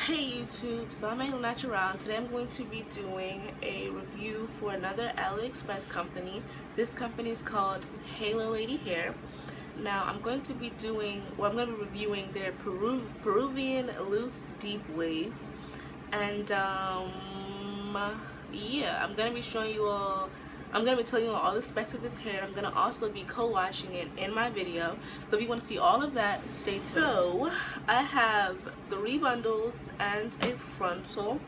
Hey YouTube, so I'm Angel Natural, and today I'm going to be doing a review for another Aliexpress company. This company is called Halo Lady Hair. Now I'm going to be reviewing their Peruvian loose deep wave, and yeah, I'm going to be showing you all. I'm going to be telling you all the specs of this hair. I'm going to also be co-washing it in my video. So if you want to see all of that, stay tuned. So I have 3 bundles and a frontal.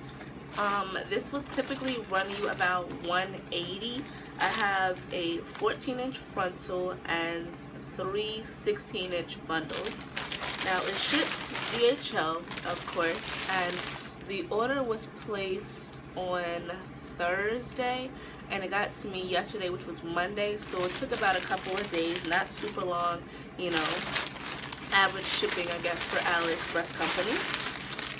This will typically run you about $180. I have a 14-inch frontal and 3 16-inch bundles. Now it's shipped DHL, of course, and the order was placed on Thursday and it got to me yesterday, which was Monday, so it took about a couple of days, not super long, you know, average shipping, I guess, for Aliexpress company.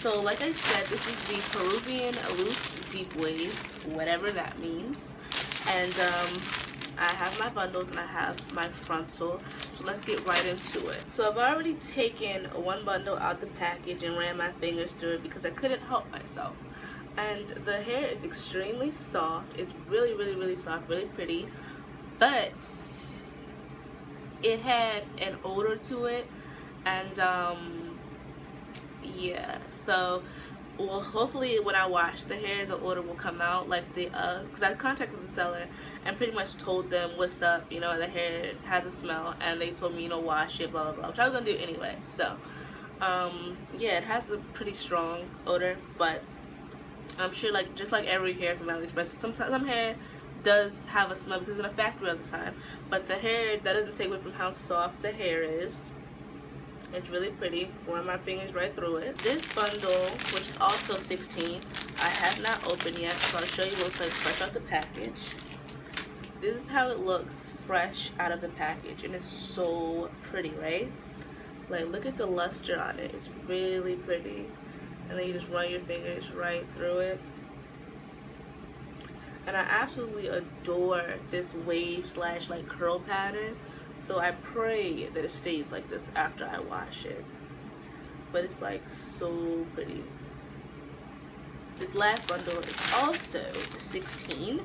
So like I said, this is the Peruvian loose deep wave, whatever that means, and I have my bundles and I have my frontal, so let's get right into it. So I've already taken one bundle out the package and ran my fingers through it because I couldn't help myself. And the hair is extremely soft. It's really, really, really soft, really pretty, but it had an odor to it, and yeah, so well, hopefully when I wash the hair, the odor will come out. Like because I contacted the seller and pretty much told them what's up, you know, the hair has a smell, and they told me, you know, wash it, blah blah blah, which I was gonna do anyway. So yeah, it has a pretty strong odor, but I'm sure, like, just like every hair from Aliexpress, sometimes some hair does have a smell because it's in a factory all the time, but the hair, that doesn't take away from how soft the hair is. It's really pretty. Run my fingers right through it. This bundle, which is also 16, I have not opened yet, so I'll show you what it looks like fresh out the package. This is how it looks fresh out of the package, and it's so pretty, right? Like, look at the luster on it. It's really pretty. And then you just run your fingers right through it. And I absolutely adore this wave slash like curl pattern. So I pray that it stays like this after I wash it. But it's like so pretty. This last bundle is also 16.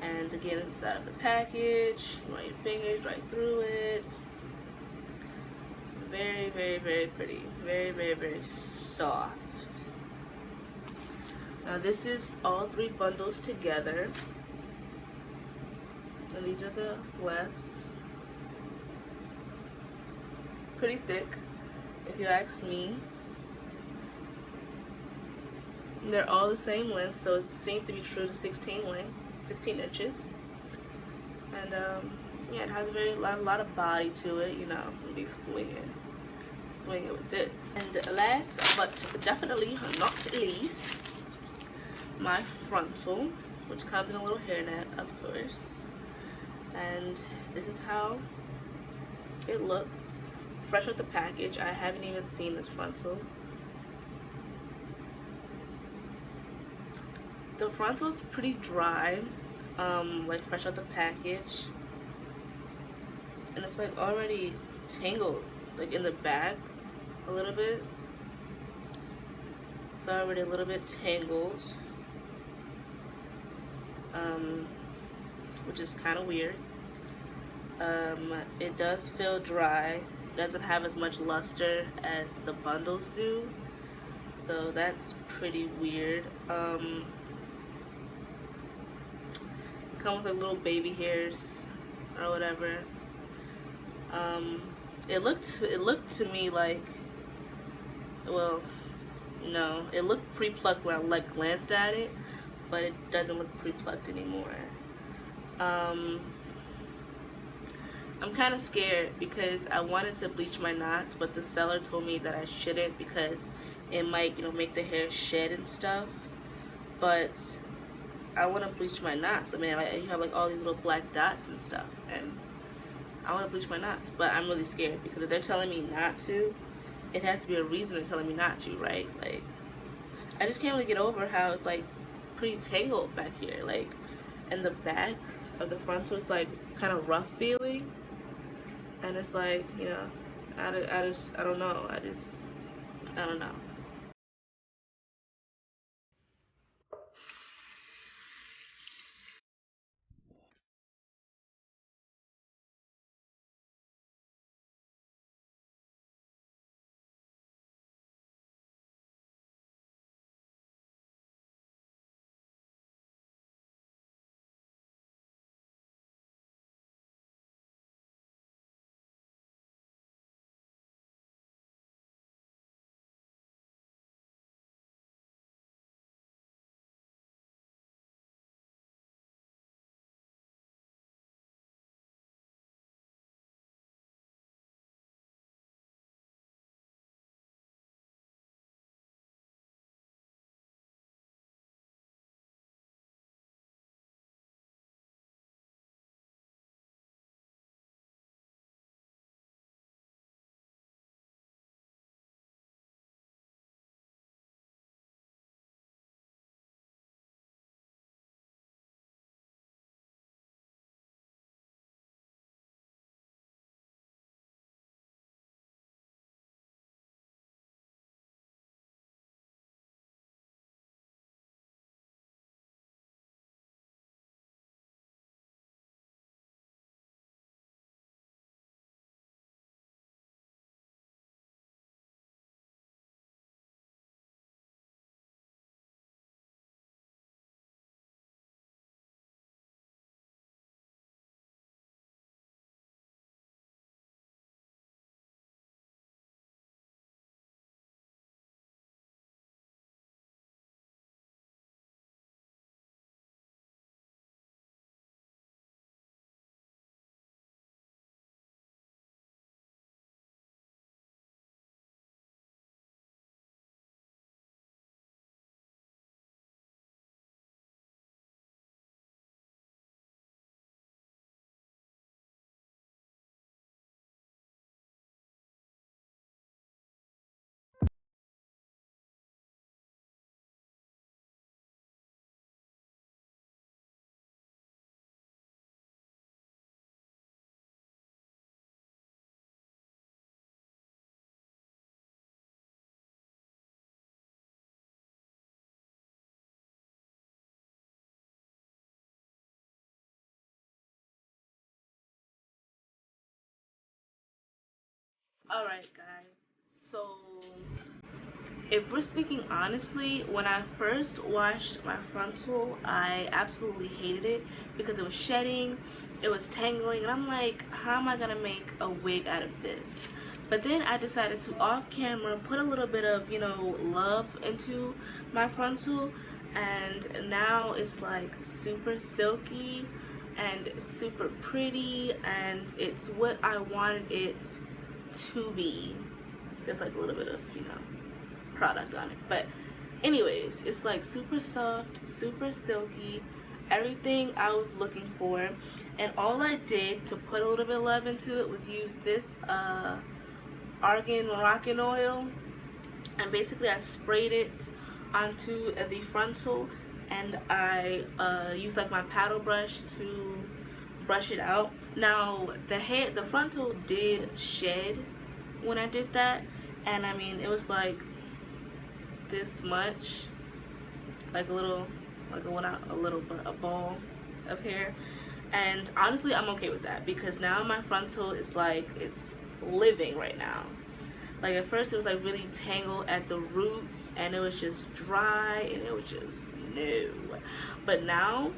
And again, it's out of the package. Run your fingers right through it. Very, very, very pretty. Very, very, very soft. Now this is all 3 bundles together, and these are the wefts. Pretty thick, if you ask me. They're all the same length, so it seems to be true to 16 inches. And yeah, it has a lot of body to it. You know, you'll be swinging with this. And last but definitely not least, my frontal, which comes in a little hairnet, of course. And this is how it looks fresh out the package. I haven't even seen this frontal. The frontal is pretty dry, like fresh out the package, and it's like already tangled, like in the back a little bit. It's already a little bit tangled. Which is kind of weird. It does feel dry. It doesn't have as much luster as the bundles do, so that's pretty weird. It comes with like little baby hairs or whatever. It looked to me like, well, no, it looked pre-plucked when I like glanced at it, but it doesn't look pre-plucked anymore. I'm kind of scared because I wanted to bleach my knots, but the seller told me that I shouldn't because it might, you know, make the hair shed and stuff. But I want to bleach my knots. I mean, like, you have like all these little black dots and stuff, and I want to bleach my knots, but I'm really scared because if they're telling me not to, it has to be a reason they're telling me not to, right? Like, I just can't really get over how it's like pretty tangled back here, like in the back of the frontal. It's like kind of rough feeling, and it's like, you know, I don't know, I don't know. Alright guys, so if we're speaking honestly, when I first washed my frontal, I absolutely hated it because it was shedding, it was tangling, and I'm like, how am I gonna make a wig out of this? But then I decided to off camera put a little bit of, you know, love into my frontal, and now it's like super silky and super pretty, and it's what I wanted it to be. There's like a little bit of, you know, product on it, but anyways, it's like super soft, super silky, everything I was looking for. And all I did to put a little bit of love into it was use this argan Moroccan oil, and basically I sprayed it onto the frontal, and I used like my paddle brush to brush it out. Now the frontal did shed when I did that, and I mean it was like this much, like a little, like a ball of hair. And honestly, I'm okay with that because now my frontal is like, it's living right now. Like at first it was like really tangled at the roots and it was just dry and it was just no. But now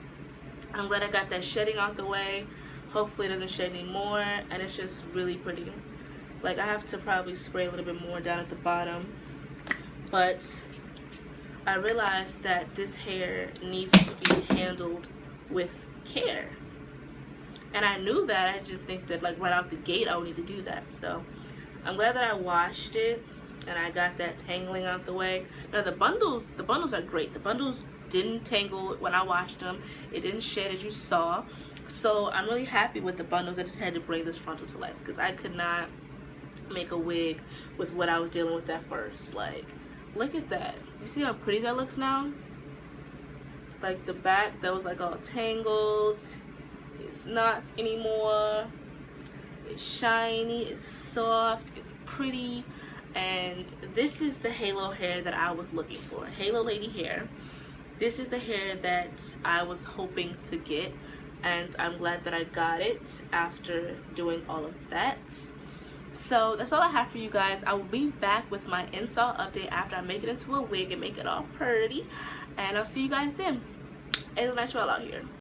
I'm glad I got that shedding out the way. Hopefully it doesn't shed anymore, and it's just really pretty. Like I have to probably spray a little bit more down at the bottom, but I realized that this hair needs to be handled with care. And I knew that, I just think that like right out the gate I would need to do that. So I'm glad that I washed it and I got that tangling out the way. Now the bundles are great. The bundles didn't tangle when I washed them. It didn't shed, as you saw. So I'm really happy with the bundles. I just had to bring this frontal to life because I could not make a wig with what I was dealing with at first. Like, look at that. You see how pretty that looks now? Like the back that was like all tangled, it's not anymore. It's shiny, it's soft, it's pretty. And this is the halo hair that I was looking for. Halo lady hair. This is the hair that I was hoping to get, and I'm glad that I got it after doing all of that. So that's all I have for you guys. I will be back with my install update after I make it into a wig and make it all pretty, and I'll see you guys then. It's natural out here.